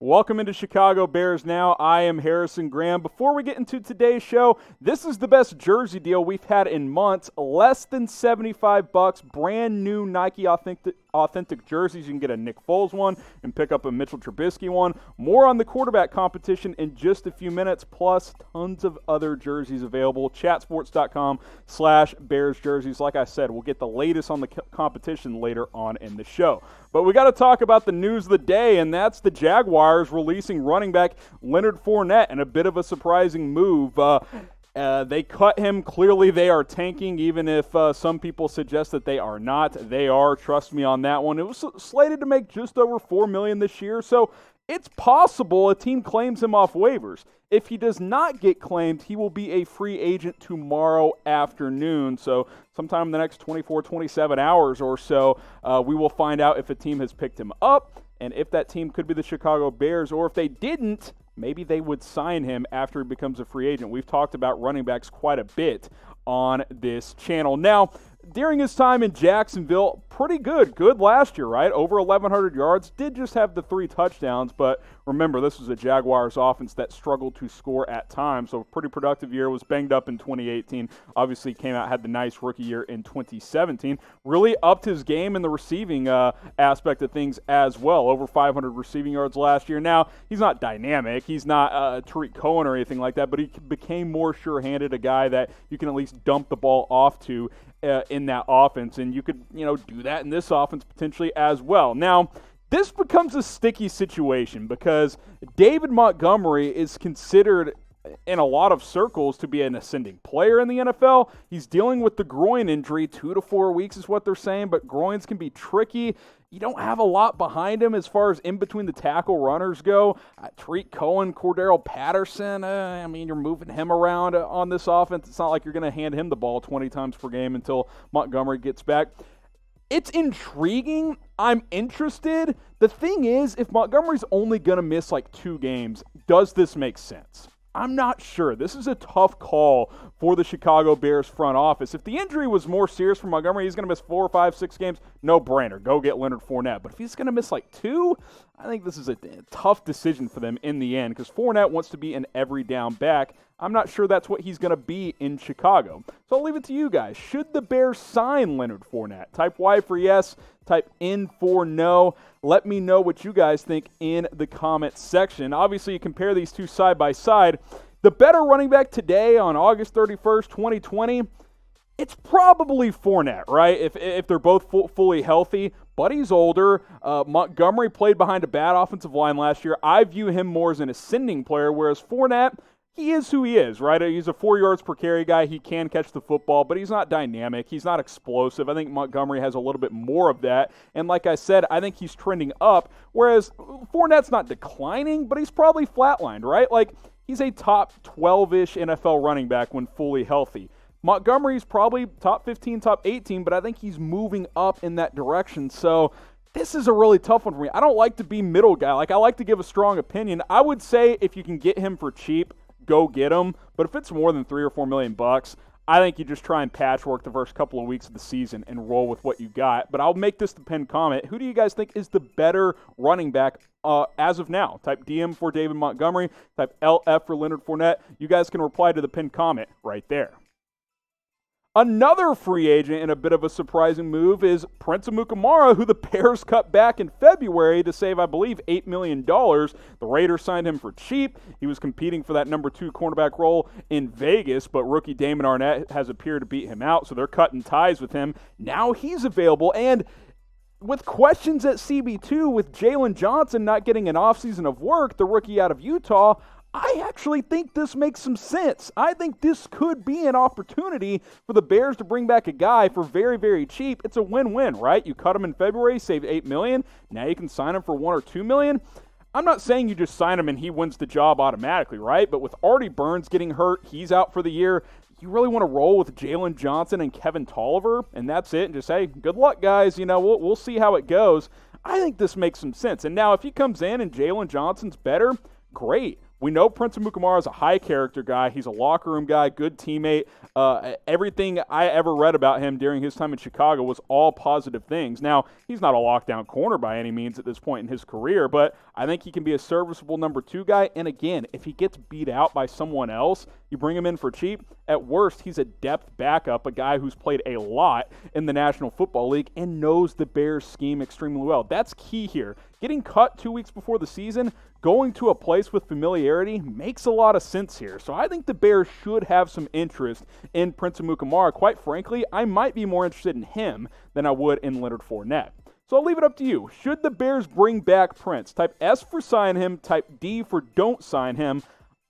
Welcome into Chicago Bears Now. I am Harrison Graham. Before we get into today's show, this is the best jersey deal we've had in months. Less than $75, brand new Nike authentic jerseys. You can get a Nick Foles one and pick up a Mitch Trubisky one. More on the quarterback competition in just a few minutes, plus tons of other jerseys available. Chatsports.com/Bears jerseys. Like I said, we'll get the latest on the competition later on in the show. But we got to talk about the news of the day, and that's the Jaguars releasing running back Leonard Fournette in a bit of a surprising move. They cut him. Clearly they are tanking, even if some people suggest that they are not. They are. Trust me on that one. It was slated to make just over $4 million this year, so it's possible a team claims him off waivers. If he does not get claimed, he will be a free agent tomorrow afternoon. So sometime in the next 24, 27 hours or so, we will find out if a team has picked him up and if that team could be the Chicago Bears, or if they didn't, maybe they would sign him after he becomes a free agent. We've talked about running backs quite a bit on this channel. Now, during his time in Jacksonville, pretty good. Good last year, right? Over 1,100 yards. Did just have the 3 touchdowns, but remember, this was a Jaguars offense that struggled to score at times, so a pretty productive year. Was banged up in 2018. Obviously came out, had the nice rookie year in 2017. Really upped his game in the receiving aspect of things as well. Over 500 receiving yards last year. Now, he's not dynamic. He's not Tariq Cohen or anything like that, but he became more sure-handed, a guy that you can at least dump the ball off to in that offense, and you could, do that in this offense potentially as well. Now, this becomes a sticky situation because David Montgomery is considered in a lot of circles to be an ascending player in the NFL. He's dealing with the groin injury. 2 to 4 weeks is what they're saying, but groins can be tricky. You don't have a lot behind him as far as in between the tackle runners go. Tariq Cohen, Cordero Patterson, you're moving him around on this offense. It's not like you're going to hand him the ball 20 times per game until Montgomery gets back. It's intriguing. I'm interested. The thing is, if Montgomery's only going to miss like 2 games, does this make sense? I'm not sure. This is a tough call for the Chicago Bears front office. If the injury was more serious for Montgomery, he's going to miss 4 or 5, 6 games, no brainer. Go get Leonard Fournette. But if he's going to miss like 2, I think this is a tough decision for them in the end because Fournette wants to be an every down back. I'm not sure that's what he's going to be in Chicago. So I'll leave it to you guys. Should the Bears sign Leonard Fournette? Type Y for yes, type N for no. Let me know what you guys think in the comments section. Obviously, you compare these two side by side. The better running back today on August 31st, 2020, it's probably Fournette, right? If they're both fully healthy. But he's older. Montgomery played behind a bad offensive line last year. I view him more as an ascending player, whereas Fournette, he is who he is, right? He's a 4 yards per carry guy. He can catch the football, but he's not dynamic. He's not explosive. I think Montgomery has a little bit more of that. And like I said, I think he's trending up, whereas Fournette's not declining, but he's probably flatlined, right? Like, he's a top 12-ish NFL running back when fully healthy. Montgomery's probably top 15, top 18, but I think he's moving up in that direction. So this is a really tough one for me. I don't like to be middle guy. Like, I like to give a strong opinion. I would say if you can get him for cheap, go get him. But if it's more than $3 or $4 million, I think you just try and patchwork the first couple of weeks of the season and roll with what you got. But I'll make this the pinned comment. Who do you guys think is the better running back as of now? Type DM for David Montgomery. Type LF for Leonard Fournette. You guys can reply to the pinned comment right there. Another free agent in a bit of a surprising move is Prince Amukamara, who the Bears cut back in February to save, I believe, $8 million. The Raiders signed him for cheap. He was competing for that number 2 cornerback role in Vegas, but rookie Damon Arnett has appeared to beat him out, so they're cutting ties with him. Now he's available, and with questions at CB2 with Jaylon Johnson not getting an offseason of work, the rookie out of Utah, I actually think this makes some sense. I think this could be an opportunity for the Bears to bring back a guy for very, very cheap. It's a win-win, right? You cut him in February, save $8 million. Now you can sign him for $1 or $2 million. I'm not saying you just sign him and he wins the job automatically, right? But with Artie Burns getting hurt, he's out for the year. You really want to roll with Jaylon Johnson and Kevin Tolliver, and that's it, and just say, good luck, guys. We'll see how it goes. I think this makes some sense. And now if he comes in and Jaylon Johnson's better, great. We know Prince Amukamara is a high-character guy. He's a locker room guy, good teammate. Everything I ever read about him during his time in Chicago was all positive things. Now, he's not a lockdown corner by any means at this point in his career, but I think he can be a serviceable number 2 guy. And again, if he gets beat out by someone else, you bring him in for cheap. At worst, he's a depth backup, a guy who's played a lot in the National Football League and knows the Bears scheme extremely well. That's key here. Getting cut 2 weeks before the season, going to a place with familiarity makes a lot of sense here. So I think the Bears should have some interest in Prince Amukamara. Quite frankly, I might be more interested in him than I would in Leonard Fournette. So I'll leave it up to you. Should the Bears bring back Prince? Type S for sign him, type D for don't sign him.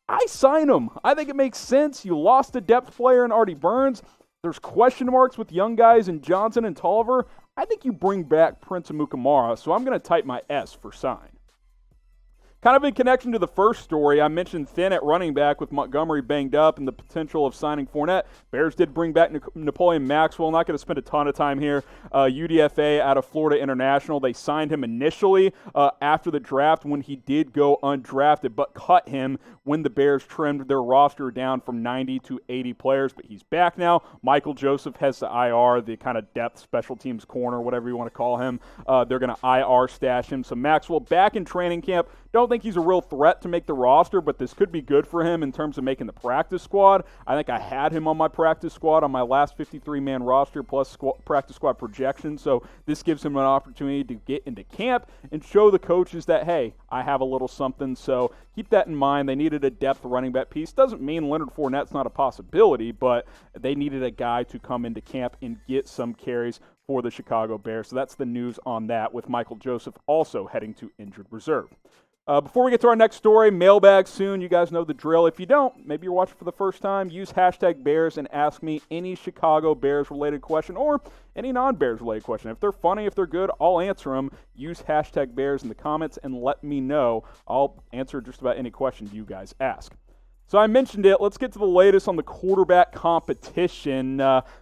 I sign him. I think it makes sense. You lost a depth player in Artie Burns. There's question marks with young guys in Johnson and Tolliver. I think you bring back Prince Amukamara, so I'm going to type my S for sign. Kind of in connection to the first story, I mentioned thin at running back with Montgomery banged up and the potential of signing Fournette. Bears did bring back Napoleon Maxwell. Not going to spend a ton of time here. UDFA out of Florida International. They signed him initially after the draft when he did go undrafted, but cut him when the Bears trimmed their roster down from 90 to 80 players. But he's back now. Michael Joseph has the IR, the kind of depth special teams corner, whatever you want to call him. They're going to IR stash him. So Maxwell back in training camp. Don't think he's a real threat to make the roster, but this could be good for him in terms of making the practice squad. I think I had him on my practice squad on my last 53-man roster plus practice squad projection, so this gives him an opportunity to get into camp and show the coaches that, hey, I have a little something, so keep that in mind. They needed a depth running back piece. Doesn't mean Leonard Fournette's not a possibility, but they needed a guy to come into camp and get some carries for the Chicago Bears. So that's the news on that, with Michael Joseph also heading to injured reserve. Before we get to our next story, mailbag soon. You guys know the drill. If you don't, maybe you're watching for the first time, use hashtag Bears and ask me any Chicago Bears-related question or any non-Bears-related question. If they're funny, if they're good, I'll answer them. Use hashtag Bears in the comments and let me know. I'll answer just about any question you guys ask. So I mentioned it. Let's get to the latest on the quarterback competition.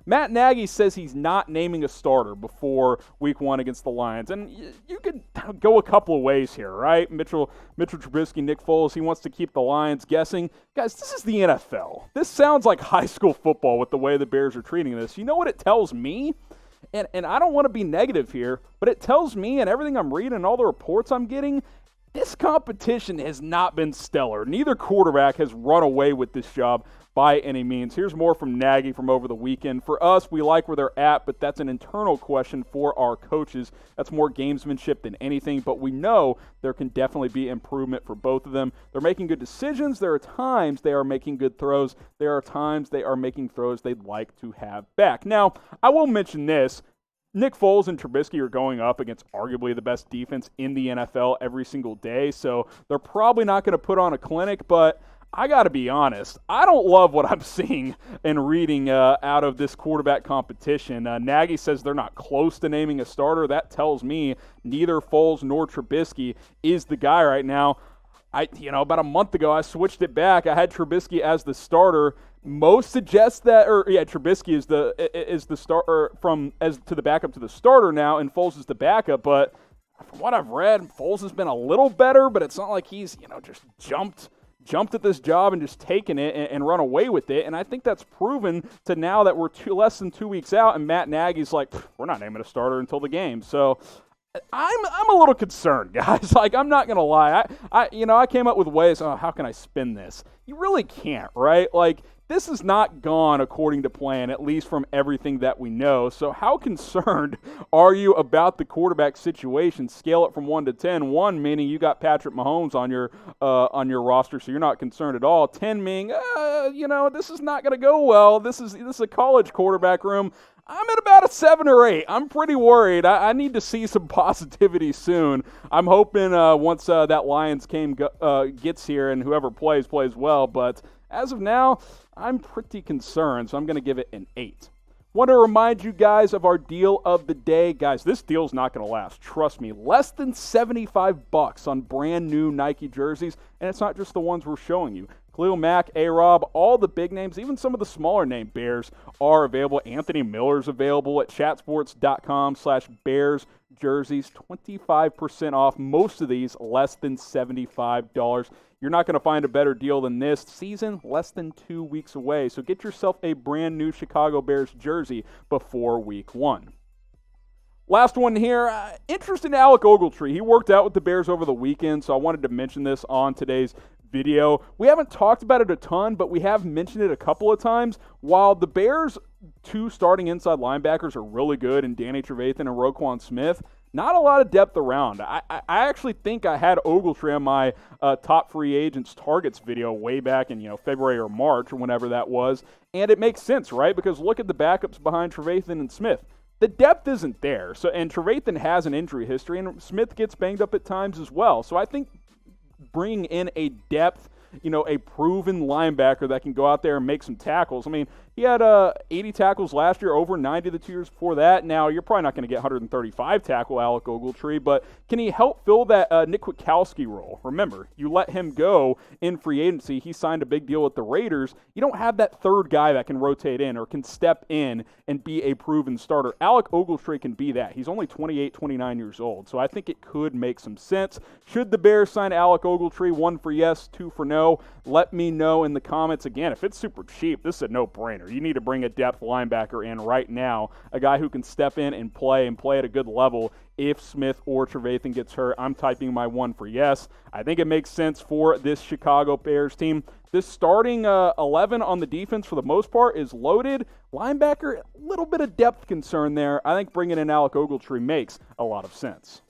Matt Nagy says he's not naming a starter before Week 1 against the Lions. And you could go a couple of ways here, right? Mitchell Trubisky, Nick Foles, he wants to keep the Lions guessing. Guys, this is the NFL. This sounds like high school football with the way the Bears are treating this. You know what it tells me? And I don't want to be negative here, but it tells me, and everything I'm reading and all the reports I'm getting, this competition has not been stellar. Neither quarterback has run away with this job by any means. Here's more from Nagy from over the weekend. For us, we like where they're at, but that's an internal question for our coaches. That's more gamesmanship than anything, but we know there can definitely be improvement for both of them. They're making good decisions. There are times they are making good throws. There are times they are making throws they'd like to have back. Now, I will mention this. Nick Foles and Trubisky are going up against arguably the best defense in the NFL every single day, so they're probably not going to put on a clinic, but I got to be honest, I don't love what I'm seeing and reading out of this quarterback competition. Nagy says they're not close to naming a starter. That tells me neither Foles nor Trubisky is the guy right now. About a month ago, I switched it back. I had Trubisky as the starter. Most suggest that, Trubisky is the starter as to the backup to the starter now, and Foles is the backup. But from what I've read, Foles has been a little better, but it's not like he's just jumped at this job and just taken it and run away with it. And I think that's proven to now that we're less than 2 weeks out, and Matt Nagy's like, we're not naming a starter until the game. So I'm a little concerned, guys. I'm not gonna lie. I came up with ways. Oh, how can I spin this? You really can't, right? This has not gone according to plan, at least from everything that we know. So how concerned are you about the quarterback situation? Scale it from 1 to 10. 1 meaning you got Patrick Mahomes on your roster, so you're not concerned at all. 10 meaning, this is not going to go well. This is a college quarterback room. I'm at about a 7 or 8. I'm pretty worried. I need to see some positivity soon. I'm hoping once that Lions game gets here and whoever plays well. But as of now, I'm pretty concerned, so I'm going to give it an 8. Want to remind you guys of our deal of the day. Guys, this deal's not going to last. Trust me. Less than $75 on brand new Nike jerseys, and it's not just the ones we're showing you. Khalil Mack, A-Rob, all the big names, even some of the smaller name Bears are available. Anthony Miller's available at chatsports.com/Bears jerseys, 25% off. Most of these less than $75. You're not going to find a better deal than this. Season less than 2 weeks away, so get yourself a brand new Chicago Bears jersey before week 1. Last one here, interest in Alec Ogletree. He worked out with the Bears over the weekend, so I wanted to mention this on today's video. We haven't talked about it a ton, but we have mentioned it a couple of times. While the Bears' 2 starting inside linebackers are really good, and Danny Trevathan and Roquan Smith, not a lot of depth around. I actually think I had Ogletree on my top free agents targets video way back in February or March or whenever that was, and it makes sense, right? Because look at the backups behind Trevathan and Smith. The depth isn't there. And Trevathan has an injury history, and Smith gets banged up at times as well. So I think bringing in a depth, a proven linebacker that can go out there and make some tackles. I mean, he had 80 tackles last year, over 90 the 2 years before that. Now, you're probably not going to get 135 tackle Alec Ogletree, but can he help fill that Nick Kwiatkowski role? Remember, you let him go in free agency. He signed a big deal with the Raiders. You don't have that third guy that can rotate in or can step in and be a proven starter. Alec Ogletree can be that. He's only 28, 29 years old, so I think it could make some sense. Should the Bears sign Alec Ogletree? 1 for yes, 2 for no. Let me know in the comments. Again, if it's super cheap, this is a no-brainer. You need to bring a depth linebacker in right now, a guy who can step in and play at a good level. If Smith or Trevathan gets hurt, I'm typing my 1 for yes. I think it makes sense for this Chicago Bears team. This starting 11 on the defense for the most part is loaded. Linebacker, a little bit of depth concern there. I think bringing in Alec Ogletree makes a lot of sense.